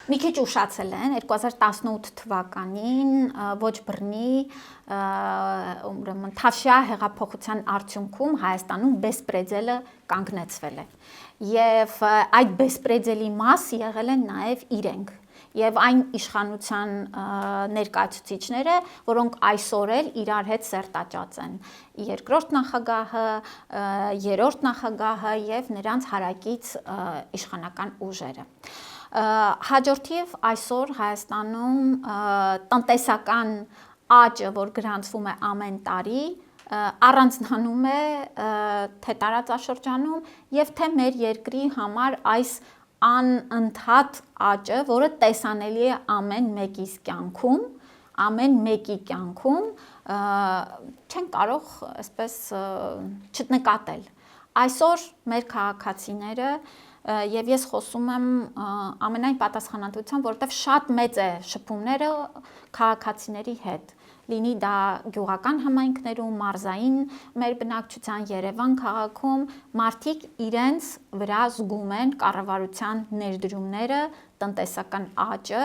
Մի քիչ ուշացել են 2018 թվականին ոչ բռնի ուրեմն Թավշյա հեղափոխության արդյունքում Հայաստանում բեսպրեդելը կանգնեցվել է եւ այդ բեսպրեդելի մաս եղել են նաեւ իրենք եւ այն իշխանության ներկայացուցիչները, որոնք այսօր էլ իրար հետ սերտաճած են երկրորդ նախագահը, երրորդ նախագահը եւ նրանց հարակից իշխանական ուժերը։ Հաջորդիվ այսօր Հայաստանում տնտեսական աճը, որ գրանցվում է ամեն տարի, առանձնանում է թե տարածաշրջանում եւ թե մեր երկրի համար այս անընդհատ աճը, որը տեսանելի է ամեն մեկիս կյանքում, ամեն մեկի կյանքում չեն կարող այսպես չնկատել։ Այսօր մեր քաղաքացիները եւ ես խոսում եմ ամենայն պատասխանատվությամբ, որովհետեւ շատ մեծ է շփումները քաղաքացիների հետ, լինի դա գյուղական համայնքներում, մարզային մեր բնակչության Երևան քաղաքում, մարդիկ իրենց վրա զգում են կառավարության ներդրումները, տնտեսական աճը,